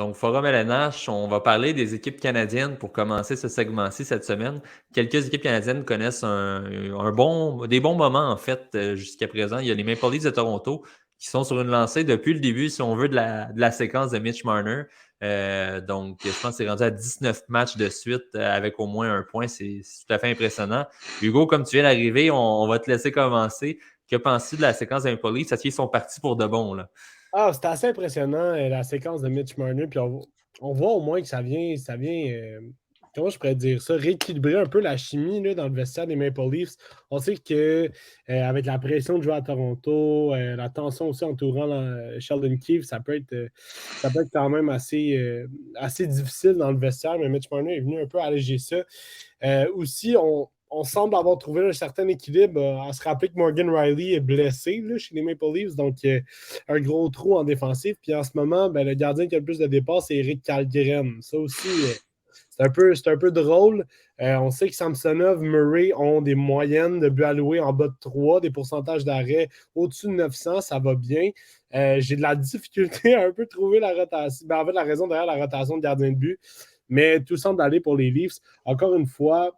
Donc, Forum LNH, on va parler des équipes canadiennes pour commencer ce segment-ci cette semaine. Quelques équipes canadiennes connaissent des bons moments, en fait, jusqu'à présent. Il y a les Maple Leafs de Toronto qui sont sur une lancée depuis le début, si on veut, de la séquence de Mitch Marner. Donc, je pense que c'est rendu à 19 matchs de suite avec au moins un point. C'est tout à fait impressionnant. Hugo, comme tu viens d'arriver, on va te laisser commencer. Que penses-tu de la séquence de Maple Leafs? Est-ce qu'ils sont partis pour de bon, là? Ah, c'était assez impressionnant, la séquence de Mitch Marner. Puis on voit au moins que ça vient, comment je pourrais dire ça, rééquilibrer un peu la chimie là, dans le vestiaire des Maple Leafs. On sait que avec la pression de jouer à Toronto, la tension aussi entourant Sheldon Keefe, ça peut être quand même assez difficile dans le vestiaire, mais Mitch Marner est venu un peu alléger ça. Aussi, on semble avoir trouvé un certain équilibre à se rappeler que Morgan Riley est blessé là, chez les Maple Leafs, donc un gros trou en défensif. Puis en ce moment, ben, le gardien qui a le plus de départs, c'est Eric Kallgren. Ça aussi, c'est un peu drôle. On sait que Samsonov, Murray ont des moyennes de buts alloués en bas de 3, des pourcentages d'arrêt au-dessus de 900, ça va bien. J'ai de la difficulté à un peu trouver la rotation. Ben, en fait, la raison derrière la rotation de gardien de but. Mais tout semble aller pour les Leafs. Encore une fois,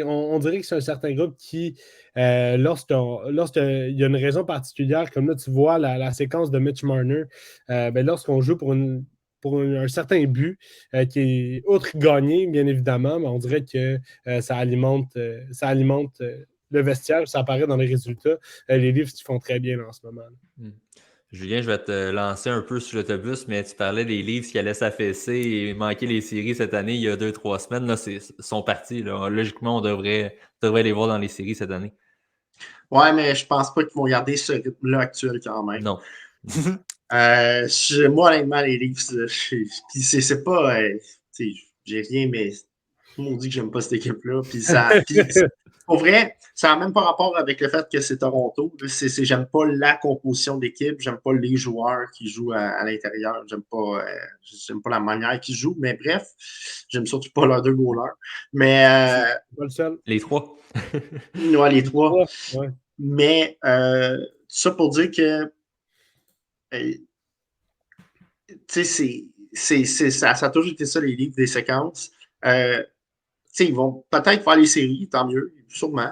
on dirait que c'est un certain groupe qui, lorsqu'il y a une raison particulière, comme là, tu vois la séquence de Mitch Marner, ben, lorsqu'on joue pour un certain but, qui est outre gagné, bien évidemment, mais on dirait que ça alimente le vestiaire, ça apparaît dans les résultats. Les Leafs qui font très bien là, en ce moment. Hmm. Julien, je vais te lancer un peu sur l'autobus, mais tu parlais des Leafs qui allaient s'affaisser et manquer les séries cette année il y a 2-3 semaines. Là, sont partis. Là. Logiquement, on devrait les voir dans les séries cette année. Ouais, mais je pense pas qu'ils vont garder ce rythme-là actuel quand même. Non. Moi, honnêtement, les Leafs, puis c'est pas. J'ai rien, mais tout le monde dit que j'aime pas cette équipe-là. Puis pour vrai, ça n'a même pas rapport avec le fait que c'est Toronto. J'aime pas la composition d'équipe, j'aime pas les joueurs qui jouent à l'intérieur, j'aime pas la manière qu'ils jouent, mais bref, j'aime surtout pas leurs deux goalers. Mais Pas le seul. Les trois. ouais, les trois. Ouais. Mais ça pour dire que tu sais, ça a toujours été ça, les livres des séquences. Ils vont peut-être faire les séries, tant mieux, sûrement.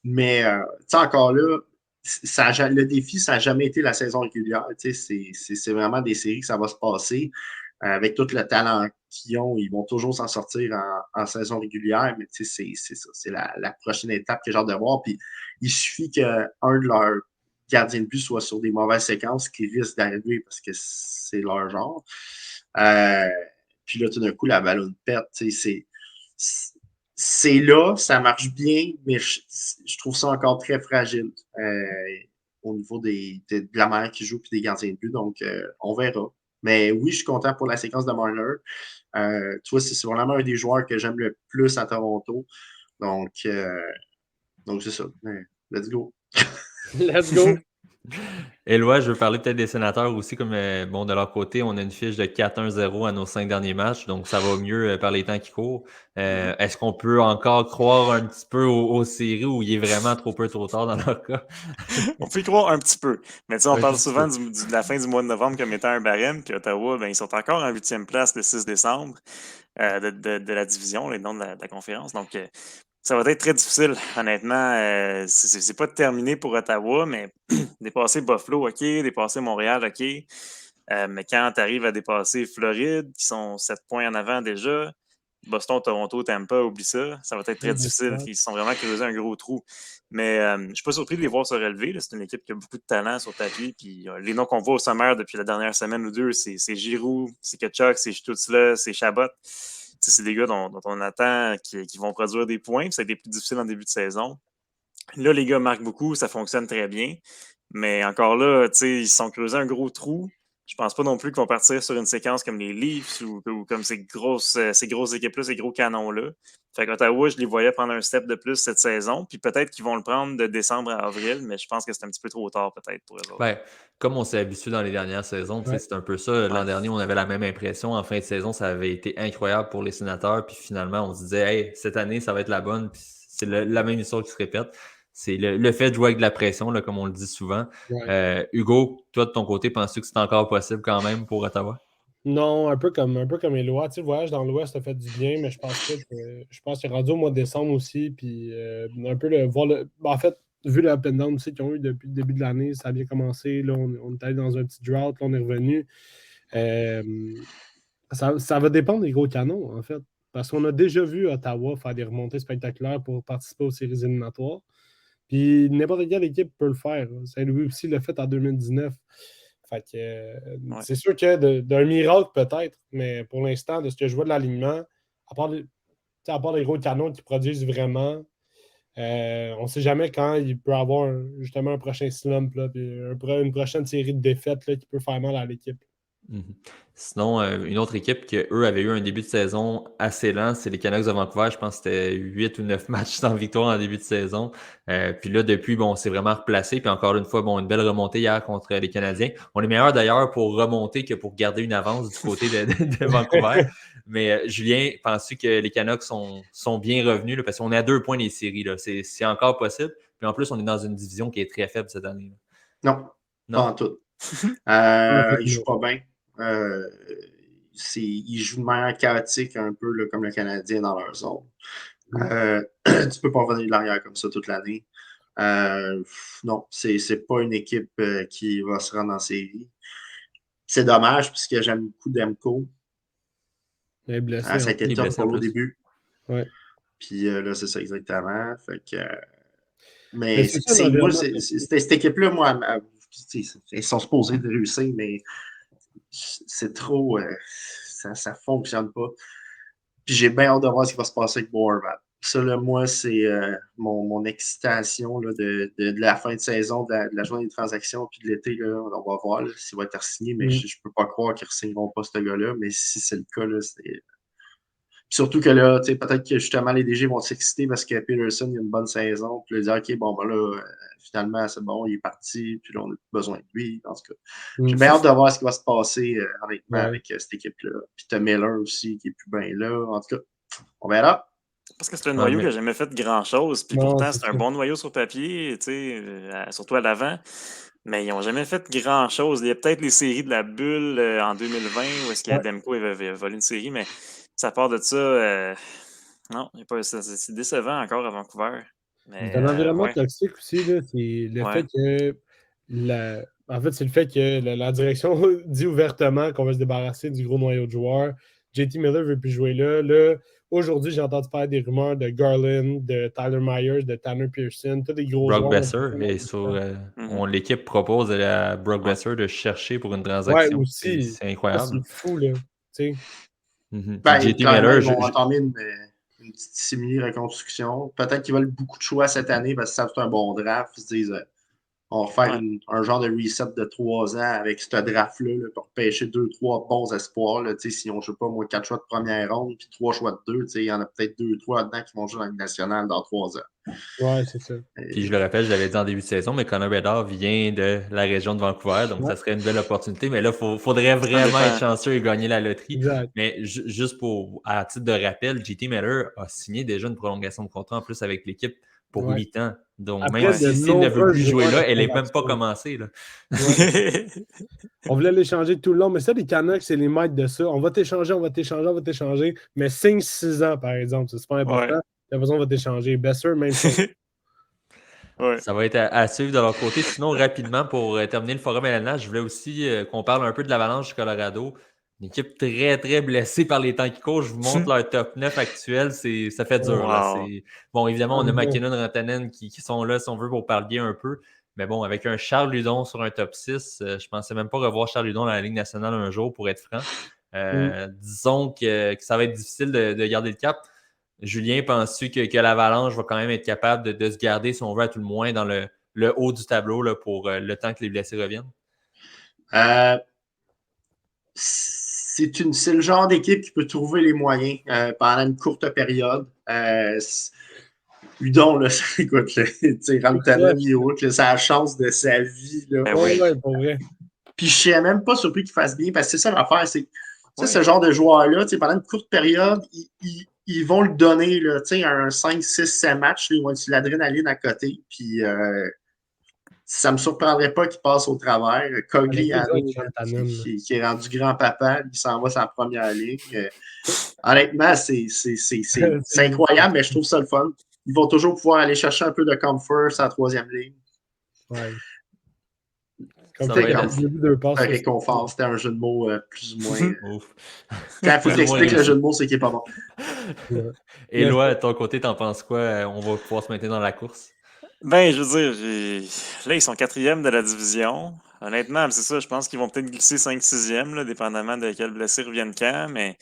Mais encore là, le défi, ça n'a jamais été la saison régulière. C'est vraiment des séries que ça va se passer. Avec tout le talent qu'ils ont, ils vont toujours s'en sortir en saison régulière. Mais c'est ça, c'est la prochaine étape que j'ai hâte de voir. Puis il suffit qu'un de leurs gardiens de but soit sur des mauvaises séquences qui risquent d'arriver parce que c'est leur genre. Euh, puis là, tout d'un coup, la ballonne pète. C'est là, ça marche bien, mais je trouve ça encore très fragile au niveau de la manière qui joue et des gardiens de but. Donc, on verra. Mais oui, je suis content pour la séquence de Marner. Tu vois, c'est vraiment un des joueurs que j'aime le plus à Toronto. Donc, c'est ça. Let's go. Let's go. Éloi, je veux parler peut-être des sénateurs aussi, comme de leur côté, on a une fiche de 4-1-0 à nos 5 derniers matchs, donc ça va mieux par les temps qui courent. Est-ce qu'on peut encore croire un petit peu aux séries où il est vraiment trop peu trop tard dans leur cas? On peut y croire un petit peu. Mais tu sais, on Un parle petit souvent peu. de la fin du mois de novembre comme étant un barème, puis Ottawa, ben, ils sont encore en 8e place le 6 décembre de la division, les noms de la conférence. Donc, ça va être très difficile, honnêtement. C'est pas terminé pour Ottawa, mais dépasser Buffalo, OK, dépasser Montréal, OK. Mais quand tu arrives à dépasser Floride, qui sont 7 points en avant déjà, Boston, Toronto, Tampa, oublie ça. Ça va être très difficile. Ils se sont vraiment creusés un gros trou. Mais je ne suis pas surpris de les voir se relever. Là. C'est une équipe qui a beaucoup de talent sur tapis. Puis les noms qu'on voit au sommaire depuis la dernière semaine ou deux, c'est Giroux, c'est Kachuk, c'est Stutzla, c'est Chabot. C'est des gars dont on attend qui vont produire des points. Ça a été plus difficile en début de saison. Là, les gars marquent beaucoup, ça fonctionne très bien. Mais encore là, ils se sont creusés un gros trou. Je pense pas non plus qu'ils vont partir sur une séquence comme les Leafs ou comme ces grosses équipes-là, ces gros canons-là. Fait qu'Ottawa, je les voyais prendre un step de plus cette saison. Puis peut-être qu'ils vont le prendre de décembre à avril, mais je pense que c'est un petit peu trop tard peut-être pour eux autres. Ben, comme on s'est habitué dans les dernières saisons, Ouais. c'est un peu ça. L'an dernier, on avait la même impression. En fin de saison, ça avait été incroyable pour les sénateurs. Puis finalement, on se disait, hey, cette année, ça va être la bonne. Puis c'est la même histoire qui se répète. C'est le fait de jouer avec de la pression, là, comme on le dit souvent. Ouais. Hugo, toi, de ton côté, penses-tu que c'est encore possible quand même pour Ottawa? Non, un peu comme Éloi. Tu sais, le voyage dans l'Ouest a fait du bien, mais je pense pas que. Je pense qu'il est rendu au mois de décembre aussi. Puis un peu voir le. En fait, vu le up and down aussi qu'ils ont eu depuis le début de l'année, ça a bien commencé. Là, on est allé dans un petit drought, là, on est revenu. Euh, ça va dépendre des gros canons, en fait. Parce qu'on a déjà vu Ottawa faire des remontées spectaculaires pour participer aux séries éliminatoires. Puis n'importe quelle équipe peut le faire. Saint-Louis aussi l'a fait en 2019. Fait que c'est sûr que d'un miracle peut-être, mais pour l'instant, de ce que je vois de l'alignement, à part les gros canons qui produisent vraiment, on ne sait jamais quand il peut avoir justement un prochain slump, là, puis une prochaine série de défaites là, qui peut faire mal à l'équipe. Sinon, une autre équipe qui, eux, avait eu un début de saison assez lent, c'est les Canucks de Vancouver. Je pense que c'était 8 ou 9 matchs sans victoire en début de saison. Puis là, depuis, bon, c'est vraiment replacé. Puis encore une fois, bon, une belle remontée hier contre les Canadiens. On est meilleur d'ailleurs pour remonter que pour garder une avance du côté de Vancouver. Mais Julien, penses-tu que les Canucks sont bien revenus? Là, parce qu'on est à 2 points des séries. Là. C'est encore possible. Puis en plus, on est dans une division qui est très faible cette année. Là. Non, Non? pas en tout. Ils jouent pas bien. Ils jouent de manière chaotique, un peu là, comme le Canadien dans leur zone. Tu peux pas revenir de l'arrière comme ça toute l'année. Non, c'est pas une équipe qui va se rendre en série. C'est dommage, puisque j'aime beaucoup Demko. Il est blessé. Ça a été top pour le début. Ouais. Puis là, c'est ça exactement. Fait que, Mais moi, cette équipe-là, moi, ils sont supposés de réussir, mais c'est trop. Ça fonctionne pas. Puis j'ai bien hâte de voir ce qui va se passer avec Boervat. Ça, là, moi, c'est mon excitation là, de la fin de saison, de la journée de transaction, puis de l'été. Là, on va voir s'il va être signé, mais je ne peux pas croire qu'ils ne signeront pas ce gars-là. Mais si c'est le cas, là, c'est. Surtout que là, peut-être que justement les DG vont s'exciter parce que Peterson il a une bonne saison. Puis dire, OK, bon, ben là, finalement, c'est bon, il est parti, puis là, on n'a plus besoin de lui. En tout cas, j'ai bien hâte de voir ce qui va se passer honnêtement avec cette équipe-là. Puis t'as Miller aussi qui est plus bien là. En tout cas, on verra. Parce que c'est un noyau qui n'a jamais fait grand-chose. Puis pourtant, c'est un bon noyau sur papier, surtout à l'avant. Mais ils n'ont jamais fait grand-chose. Il y a peut-être les séries de la bulle en 2020 où est-ce qu'Ademko avait volé une série, mais ça part de ça. Non, c'est décevant encore à Vancouver. Mais, c'est un environnement toxique aussi. Là, c'est le fait que en fait, c'est le fait que la direction dit ouvertement qu'on va se débarrasser du gros noyau de joueurs. JT Miller ne veut plus jouer là. Là, aujourd'hui, j'ai entendu parler des rumeurs de Garland, de Tyler Myers, de Tanner Pearson, tous des gros Brock joueurs. Besser, et l'équipe propose à Brock Besser de chercher pour une transaction. Ouais, aussi. C'est incroyable. C'est fou, là. JT Miller, ils vont entamer une petite simili-reconstruction. Peut-être qu'ils veulent beaucoup de choix cette année parce que ça fait un bon draft. Ils se disent on va faire un genre de reset de 3 ans avec ce draft-là là, pour pêcher 2-3 bons espoirs. Là, si on ne joue pas, moi, 4 choix de première ronde puis 3 choix de 2, il y en a peut-être 2-3 là-dedans qui vont jouer dans la Ligue nationale dans 3 ans. Ouais, c'est ça. Puis je le rappelle, je l'avais dit en début de saison, mais Connor Bedard vient de la région de Vancouver, donc ça serait une belle opportunité. Mais là, il faudrait vraiment être chanceux et gagner la loterie. Exact. Mais juste à titre de rappel, JT Miller a signé déjà une prolongation de contrat en plus avec l'équipe pour 8 ans. Donc après, même s'il ne veut plus jouer là, elle n'est même pas commencée. Là. Ouais. On voulait l'échanger tout le long, mais ça, les Canucks, c'est les maîtres de ça. On va t'échanger, mais 5-6 ans, par exemple. C'est pas important. La façon, on va t'échanger. Besser, même chose. Ça va être à suivre de leur côté. Sinon, rapidement, pour terminer le forum LNH, je voulais aussi qu'on parle un peu de l'Avalanche du Colorado. Une équipe très, très blessée par les temps qui courent. Je vous montre leur top 9 actuel. Ça fait dur. Wow. Là. Bon, évidemment, on a McKinnon et Rantanen qui sont là, si on veut, pour parler un peu. Mais bon, avec un Charles Ludon sur un top 6, je pensais même pas revoir Charles Ludon dans la Ligue nationale un jour, pour être franc. Disons que ça va être difficile de garder le cap. Julien, penses-tu que l'Avalanche va quand même être capable de se garder, si on veut, à tout le moins, dans le haut du tableau là, pour le temps que les blessés reviennent? C'est le genre d'équipe qui peut trouver les moyens pendant une courte période. Udon, là, écoute, Rantanen, c'est la chance de sa vie. Là. Pour vrai. Puis je ne suis même pas surpris qu'il fasse bien, parce que c'est ça l'affaire, c'est ce genre de joueur-là, pendant une courte période, ils vont le donner là, un 5, 6, 7 matchs, là, ils vont être sur l'adrénaline à côté, puis ça me surprendrait pas qu'il passe au travers. Cogliano, Avec Rantanen. qui est rendu grand-papa, il s'en va sa première ligne. Honnêtement, c'est incroyable, mais je trouve ça le fun. Ils vont toujours pouvoir aller chercher un peu de comfort sur la troisième ligne. Ouais. Comme Ça ça, va être quand assez- il a vu deux passes. Un réconfort, c'était un jeu de mots plus ou moins. Ouf. Quand il faut que Plus ou moins t'expliques le réussi. jeu de mots, c'est qu'il est pas bon. Ouais. Éloi, de ton côté, t'en penses quoi? On va pouvoir se maintenir dans la course? Ben, je veux dire, là, ils sont 4e de la division. Honnêtement, c'est ça, je pense qu'ils vont peut-être glisser 5-6e, là, dépendamment de quels blessés reviennent quand, mais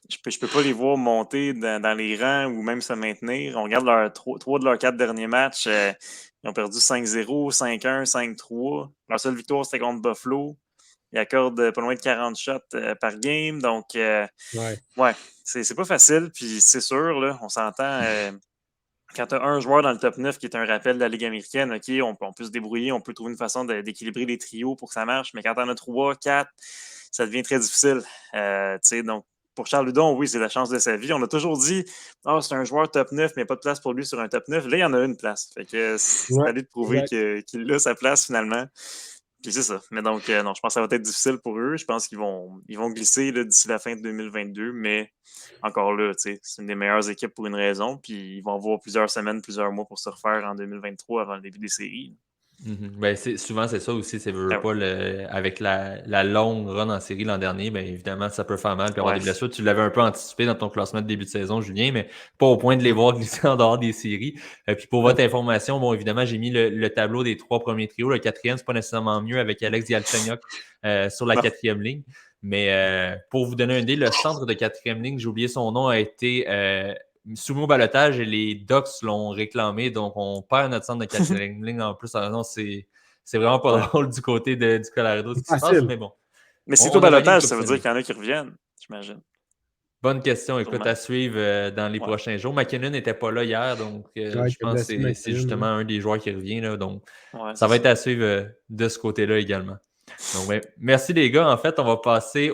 je peux pas les voir monter dans les rangs ou même se maintenir. On regarde trois de leurs 4 derniers matchs, ils ont perdu 5-0, 5-1, 5-3. Leur seule victoire, c'était contre Buffalo. Ils accordent pas loin de 40 shots par game, donc Ouais. c'est pas facile, puis c'est sûr, là, on s'entend. Quand tu as un joueur dans le top 9 qui est un rappel de la Ligue américaine, OK, on peut se débrouiller, on peut trouver une façon d'équilibrer les trios pour que ça marche, mais quand tu en as 3, 4, ça devient très difficile. Donc, pour Charles Hudon, oui, c'est la chance de sa vie. On a toujours dit, c'est un joueur top 9, mais pas de place pour lui sur un top 9. Là, il y en a une place. Fait que c'est à lui de prouver qu'il a sa place finalement. Puis c'est ça. Mais donc, non, je pense que ça va être difficile pour eux. Je pense qu'ils vont glisser là, d'ici la fin de 2022, mais encore là, c'est une des meilleures équipes pour une raison. Puis ils vont avoir plusieurs semaines, plusieurs mois pour se refaire en 2023 avant le début des séries. Ben, souvent, c'est ça aussi. C'est Ah pas avec la longue run en série l'an dernier, ben, évidemment, ça peut faire mal puis avoir des blessures. Tu l'avais un peu anticipé dans ton classement de début de saison, Julien, mais pas au point de les voir glisser en dehors des séries. Puis pour votre information, bon, évidemment, j'ai mis le tableau des 3 premiers trios. Le 4e, c'est pas nécessairement mieux avec Alex Galchenyuk sur la 4e ligne. Mais pour vous donner une idée, le centre de 4e ligne, j'ai oublié son nom, a été soumis au balotage et les Ducks l'ont réclamé. Donc, on perd notre centre de 4e ligne en plus. Alors, non, c'est vraiment pas drôle du côté du Colorado ce qui se passe, mais bon. Mais si c'est au balotage, ça veut dire qu'il y en a qui reviennent, j'imagine. Bonne question. Écoute, à suivre dans les prochains jours. McKinnon n'était pas là hier, donc je pense que c'est justement un des joueurs qui revient. Là, donc, ça va être à suivre de ce côté-là également. Donc, merci les gars. En fait, on va passer